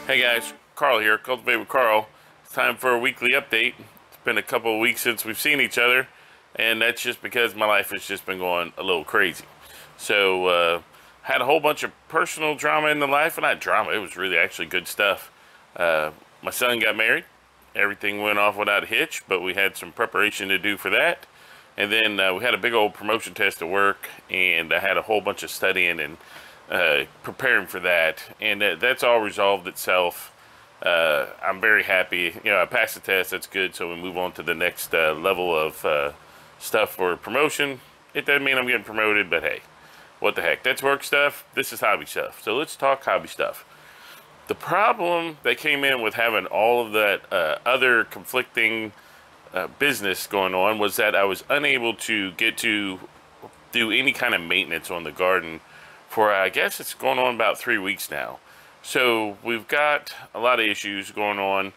Hey guys, Carl here, Cultivate with Carl. It's time for a weekly update. It's been a couple of weeks since we've seen each other, and that's just because my life has just been going a little crazy. So, had a whole bunch of personal drama in the life, and not drama, it was really actually good stuff. My son got married. Everything went off without a hitch, but we had some preparation to do for that. And then we had a big old promotion test at work, and I had a whole bunch of studying and preparing for that, and that's all resolved itself. I'm very happy. I passed the test. That's good. So we move on to the next level of stuff for promotion. It doesn't mean I'm getting promoted, but hey, what the heck? That's work stuff. This is hobby stuff. So let's talk hobby stuff. The problem that came in with having all of that other conflicting business going on was that I was unable to get to do any kind of maintenance on the garden for, I guess it's going on about 3 weeks now. So we've got a lot of issues going on,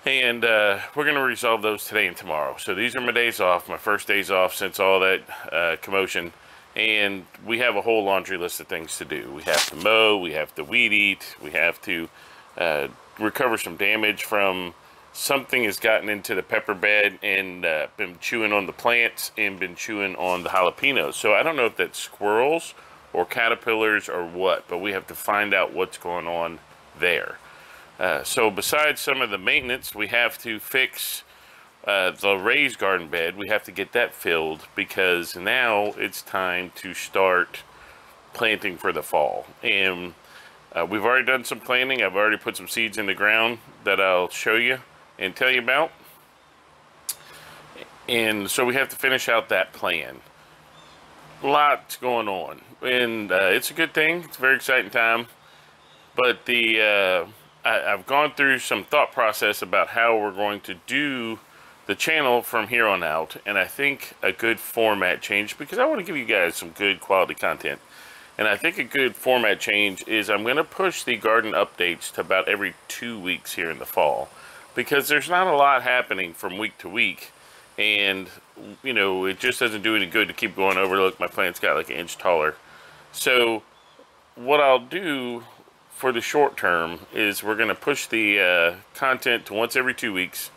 and we're going to resolve those today and tomorrow. So these are my days off, my first days off since all that commotion, and we have a whole laundry list of things to do. We have to mow, we have to weed eat, we have to recover some damage from something has gotten into the pepper bed and been chewing on the plants and been chewing on the jalapenos. So I don't know if that's squirrels or caterpillars or what, but we have to find out what's going on there. So besides some of the maintenance, we have to fix the raised garden bed. We have to get that filled because now it's time to start planting for the fall. And we've already done some planting. I've already put some seeds in the ground that I'll show you and tell you about. And so we have to finish out that plan. Lots going on, and it's a good thing. It's a very exciting time, but I've gone through some thought process about how we're going to do the channel from here on out, and I think a good format change, because I want to give you guys some good quality content, and I think a good format change is I'm going to push the garden updates to about every 2 weeks here in the fall, because there's not a lot happening from week to week. And it just doesn't do any good to keep going over. Look, my plant's got like an inch taller. So what I'll do for the short term is we're going to push the content to once every 2 weeks.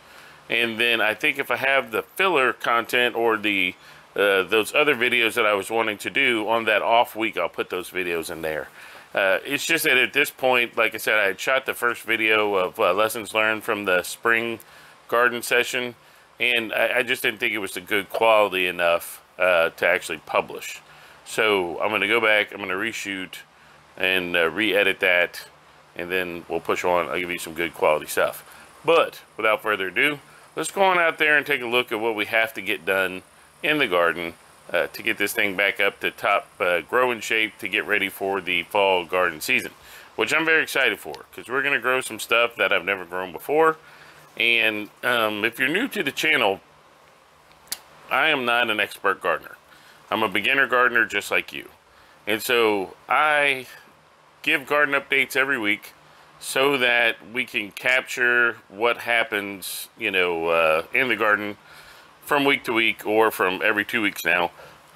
And then I think if I have the filler content or the those other videos that I was wanting to do on that off week, I'll put those videos in there. It's just that at this point, like I said, I had shot the first video of lessons learned from the spring garden session, and I just didn't think it was a good quality enough to actually publish. So I'm going to go back, I'm going to reshoot and re-edit that, and then we'll push on. I'll give you some good quality stuff. But without further ado, let's go on out there and take a look at what we have to get done in the garden to get this thing back up to top growing shape to get ready for the fall garden season, which I'm very excited for, because we're going to grow some stuff that I've never grown before. And if you're new to the channel, I am not an expert gardener. I'm a beginner gardener just like you. And so I give garden updates every week so that we can capture what happens, in the garden from week to week, or from every 2 weeks now.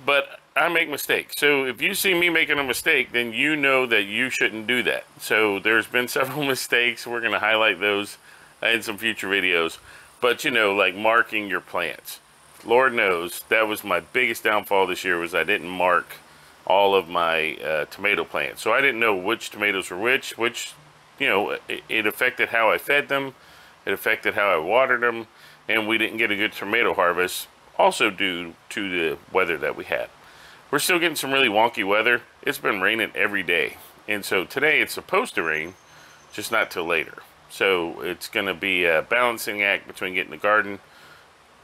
But I make mistakes. So if you see me making a mistake, then you know that you shouldn't do that. So there's been several mistakes. We're going to highlight those in some future videos. But like marking your plants. Lord knows that was my biggest downfall this year, was I didn't mark all of my tomato plants. So I didn't know which tomatoes were which, it affected how I fed them, it affected how I watered them, and we didn't get a good tomato harvest, also due to the weather that we had. We're still getting some really wonky weather. It's been raining every day, and so today it's supposed to rain, just not till later. So it's going to be a balancing act between getting the garden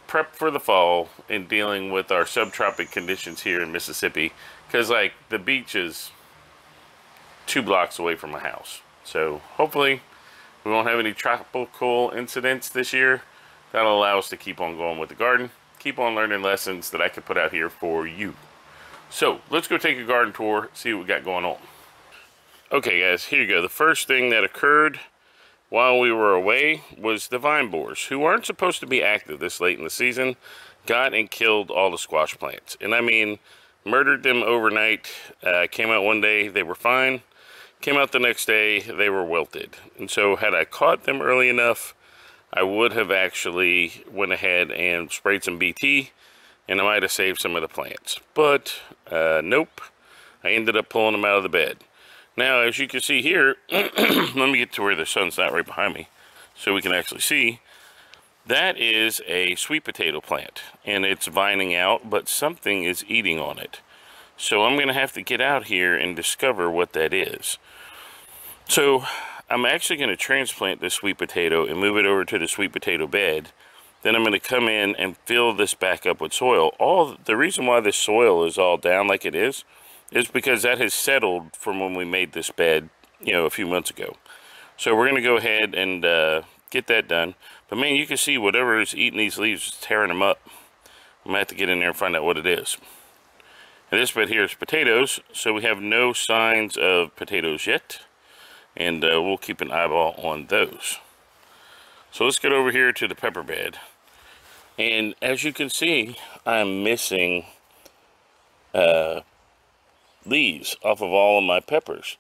prep for the fall and dealing with our subtropic conditions here in Mississippi, because like the beach is 2 blocks away from my house. So hopefully we won't have any tropical incidents this year. That'll allow us to keep on going with the garden, keep on learning lessons that I could put out here for you. So let's go take a garden tour, see what we got going on. Okay guys, here you go. The first thing that occurred while we were away was the vine borers, who aren't supposed to be active this late in the season, got and killed all the squash plants. And I mean, murdered them overnight. Came out one day, they were fine. Came out the next day, they were wilted. And so had I caught them early enough, I would have actually went ahead and sprayed some BT, and I might have saved some of the plants. But nope, I ended up pulling them out of the bed. Now, as you can see here, let me get to where the sun's not right behind me so we can actually see. That is a sweet potato plant, and it's vining out, but something is eating on it. So I'm going to have to get out here and discover what that is. So I'm actually going to transplant this sweet potato and move it over to the sweet potato bed. Then I'm going to come in and fill this back up with soil. The reason why this soil is all down like it is because that has settled from when we made this bed, you know, a few months ago. So we're going to go ahead and get that done. But man, you can see whatever is eating these leaves is tearing them up. I'm going to have to get in there and find out what it is. And this bed here is potatoes, so we have no signs of potatoes yet. And we'll keep an eyeball on those. So let's get over here to the pepper bed. And as you can see, I'm missing leaves off of all of my peppers.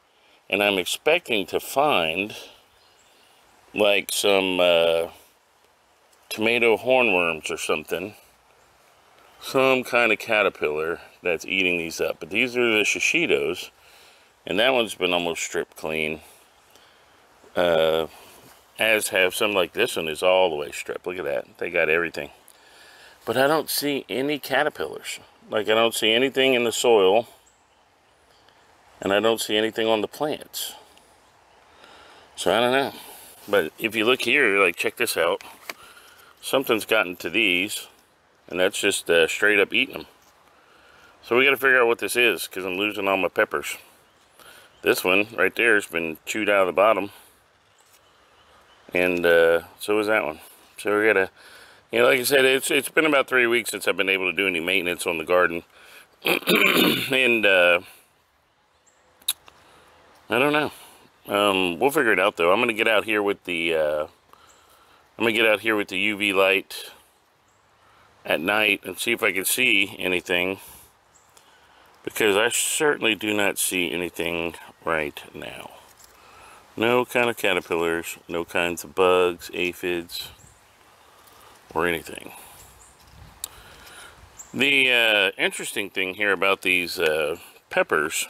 And I'm expecting to find like some tomato hornworms or something. Some kind of caterpillar that's eating these up. But these are the shishitos. And that one's been almost stripped clean. As have some, like this one is all the way stripped. Look at that. They got everything. But I don't see any caterpillars. Like, I don't see anything in the soil. And I don't see anything on the plants. So I don't know. But if you look here, like, check this out. Something's gotten to these. And that's just straight up eating them. So we got to figure out what this is, because I'm losing all my peppers. This one right there has been chewed out of the bottom. And so is that one. So we gotta, you know, like I said, it's been about 3 weeks since I've been able to do any maintenance on the garden. And I don't know. We'll figure it out though. I'm gonna get out here with the UV light at night and see if I can see anything, because I certainly do not see anything right now. No kind of caterpillars, no kinds of bugs, aphids, or anything. The interesting thing here about these peppers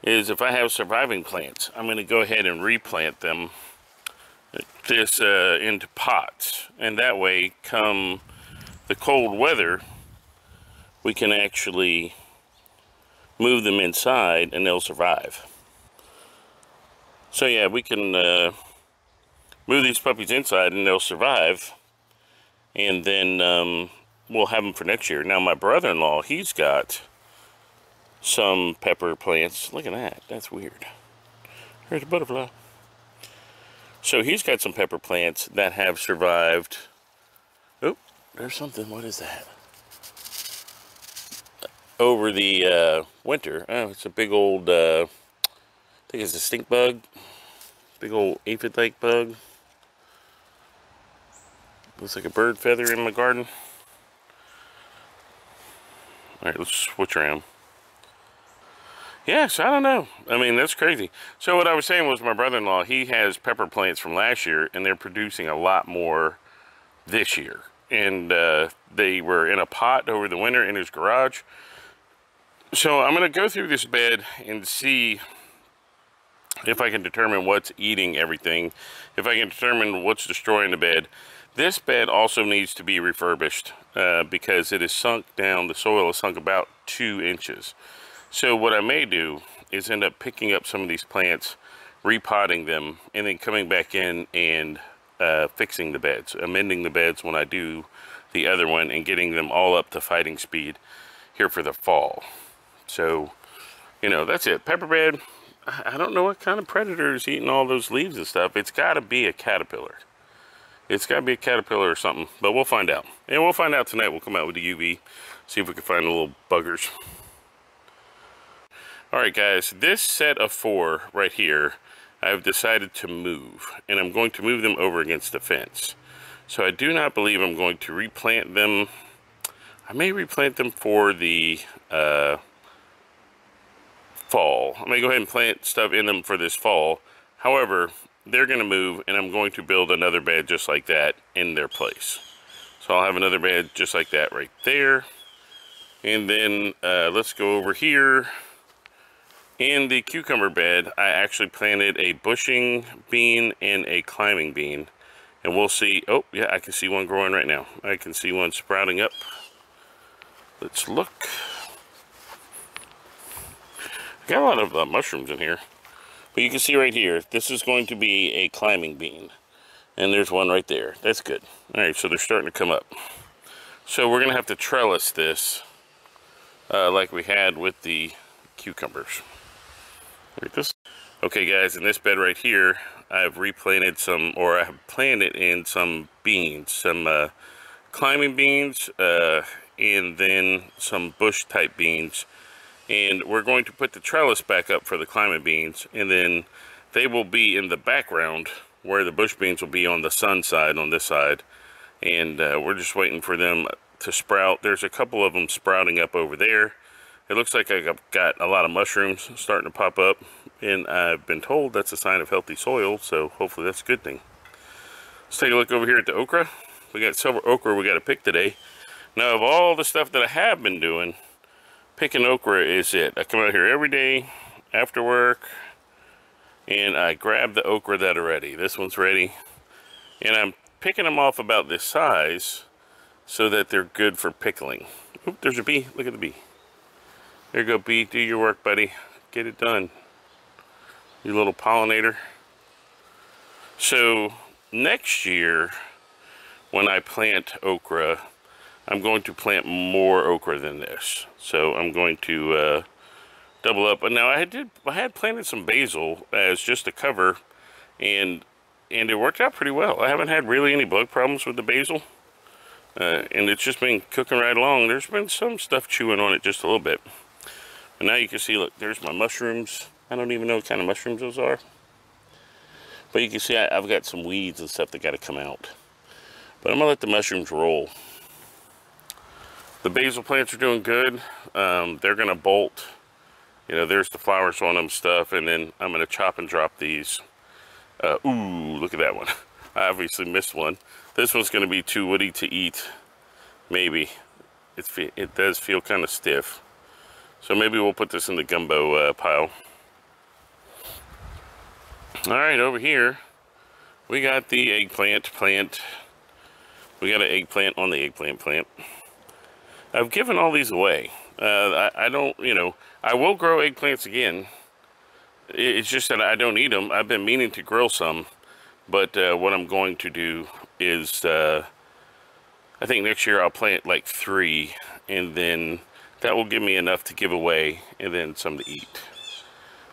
is if I have surviving plants, I'm going to go ahead and replant them into pots. And that way, come the cold weather, we can actually move them inside and they'll survive. So yeah, we can move these puppies inside and they'll survive, and then we'll have them for next year. Now my brother-in-law, he's got some pepper plants. Look at that, that's weird. There's a butterfly. So he's got some pepper plants that have survived. Oh, there's something, what is that? Over the winter. Oh, it's a big old, I think it's a stink bug. Big old aphid-like bug. Looks like a bird feather in my garden. Alright, let's switch around. Yes, I don't know. I mean, that's crazy. So what I was saying was my brother-in-law, he has pepper plants from last year, and they're producing a lot more this year. And they were in a pot over the winter in his garage. So I'm going to go through this bed and see if I can determine what's eating everything, if I can determine what's destroying the bed. This bed also needs to be refurbished because it is sunk down, the soil is sunk about 2 inches. So what I may do is end up picking up some of these plants, repotting them, and then coming back in and fixing the beds, amending the beds when I do the other one, and getting them all up to fighting speed here for the fall. So, you know, that's it. Pepper bed. I don't know what kind of predator is eating all those leaves and stuff. It's got to be a caterpillar. It's got to be a caterpillar or something, but we'll find out. And we'll find out tonight. We'll come out with the UV, see if we can find the little buggers. Alright guys, this set of 4 right here, I've decided to move. And I'm going to move them over against the fence. So I do not believe I'm going to replant them. I may replant them for the fall. I'm going to go ahead and plant stuff in them for this fall. However, they're going to move, and I'm going to build another bed just like that in their place. So I'll have another bed just like that right there. And then let's go over here. In the cucumber bed, I actually planted a bushing bean and a climbing bean. And we'll see. Oh, yeah, I can see one growing right now. I can see one sprouting up. Let's look. Got a lot of mushrooms in here. But you can see right here, this is going to be a climbing bean. And there's one right there. That's good. Alright, so they're starting to come up. So we're going to have to trellis this like we had with the cucumbers. Like this. Okay guys, in this bed right here, I've replanted some, or I have planted in some beans. Some climbing beans, and then some bush type beans. And we're going to put the trellis back up for the climbing beans, and then they will be in the background where the bush beans will be on the sun side, on this side. And we're just waiting for them to sprout. There's a couple of them sprouting up over there. It looks like I've got a lot of mushrooms starting to pop up, and I've been told that's a sign of healthy soil, so hopefully that's a good thing. Let's take a look over here at the okra. We got silver okra we got to pick today. Now, of all the stuff that I have been doing, picking okra is it. I come out here every day after work, and I grab the okra that are ready. This one's ready, and I'm picking them off about this size so that they're good for pickling. Oop, there's a bee. Look at the bee. There you go, bee. Do your work, buddy. Get it done. You little pollinator. So next year, when I plant okra, I'm going to plant more okra than this. So I'm going to double up. But now I had planted some basil as just a cover, and it worked out pretty well. I haven't had really any bug problems with the basil, and it's just been cooking right along. There's been some stuff chewing on it just a little bit. And now you can see, look, there's my mushrooms. I don't even know what kind of mushrooms those are. But you can see I've got some weeds and stuff that got to come out. But I'm going to let the mushrooms roll. The basil plants are doing good. They're going to bolt. You know, there's the flowers on them stuff. And then I'm going to chop and drop these. Ooh, look at that one. I obviously missed one. This one's going to be too woody to eat. Maybe. It does feel kind of stiff. So maybe we'll put this in the gumbo pile. Alright, over here, we got the eggplant plant. We got an eggplant on the eggplant plant. I've given all these away. I don't, you know, I will grow eggplants again. It's just that I don't eat them. I've been meaning to grow some. But what I'm going to do is, I think next year I'll plant like 3. And then that will give me enough to give away, and then some to eat.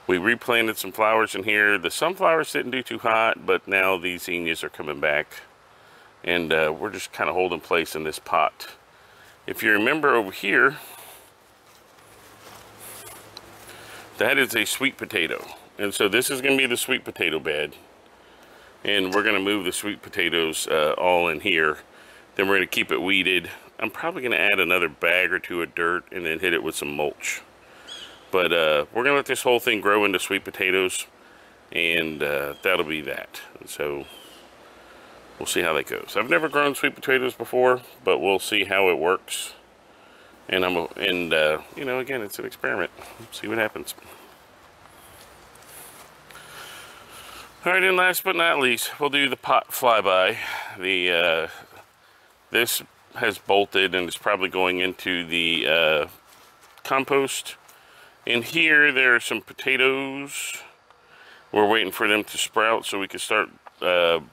We replanted some flowers in here. The sunflowers didn't do too hot, but now these zinnias are coming back. And we're just kind of holding place in this pot. If you remember over here, that is a sweet potato. And so this is going to be the sweet potato bed. And we're going to move the sweet potatoes all in here. Then we're going to keep it weeded. I'm probably going to add another bag or 2 of dirt and then hit it with some mulch. But we're going to let this whole thing grow into sweet potatoes, and that'll be that. And so we'll see how that goes. I've never grown sweet potatoes before, but we'll see how it works. And you know, again, it's an experiment. See what happens. All right, and last but not least, we'll do the pot flyby. This has bolted and is probably going into the compost. In here, there are some potatoes. We're waiting for them to sprout so we can start building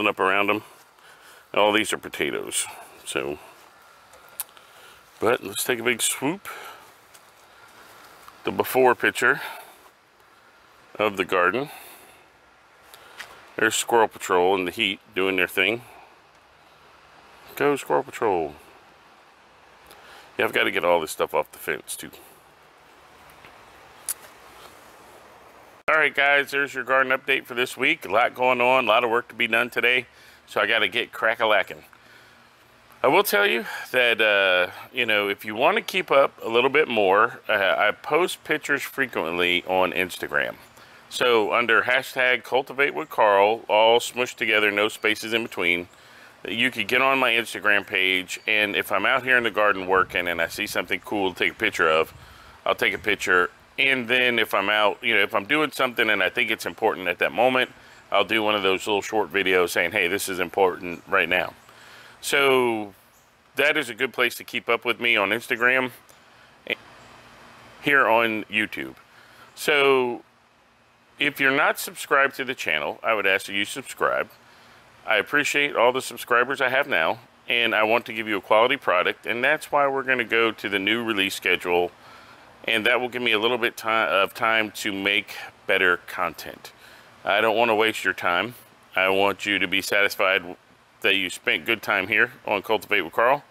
up around them. All these are potatoes. So, but let's take a big swoop. The before picture of the garden. There's Squirrel Patrol in the heat doing their thing. Go Squirrel Patrol. Yeah, I've got to get all this stuff off the fence too. Alright guys, there's your garden update for this week. A lot going on, a lot of work to be done today. So I got to get crack-a-lacking. I will tell you that, you know, if you want to keep up a little bit more, I post pictures frequently on Instagram. So under hashtag Cultivate with Carl, all smushed together, no spaces in between, you could get on my Instagram page, and if I'm out here in the garden working and I see something cool to take a picture of, I'll take a picture. And then if I'm out, you know, if I'm doing something and I think it's important at that moment, I'll do one of those little short videos saying, hey, this is important right now. So that is a good place to keep up with me on Instagram, here on YouTube. So if you're not subscribed to the channel, I would ask that you subscribe. I appreciate all the subscribers I have now, and I want to give you a quality product, and that's why we're going to go to the new release schedule, and that will give me a little bit of time to make better content. I don't want to waste your time. I want you to be satisfied that you spent good time here on Cultivate with Carl,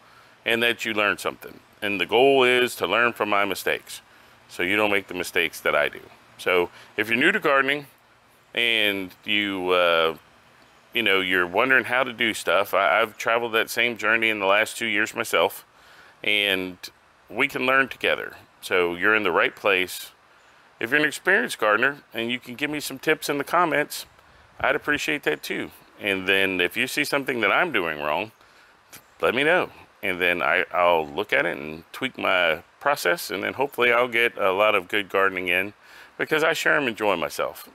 and that you learned something. And the goal is to learn from my mistakes, so you don't make the mistakes that I do. So if you're new to gardening and you know, you're wondering how to do stuff, I've traveled that same journey in the last 2 years myself, and we can learn together. So you're in the right place. If you're an experienced gardener and you can give me some tips in the comments, I'd appreciate that too. And then if you see something that I'm doing wrong, let me know. And then I'll look at it and tweak my process, and then hopefully I'll get a lot of good gardening in, because I sure am enjoying myself.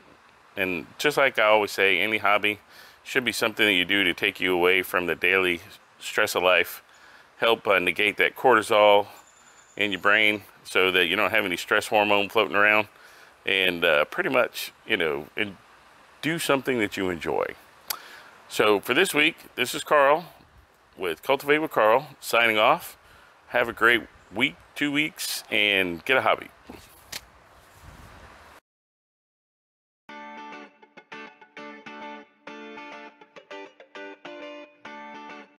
And just like I always say, any hobby should be something that you do to take you away from the daily stress of life, help negate that cortisol in your brain so that you don't have any stress hormone floating around, and pretty much, you know, and do something that you enjoy. So for this week, this is Carl with Cultivate with Carl, signing off. Have a great week, 2 weeks, and get a hobby.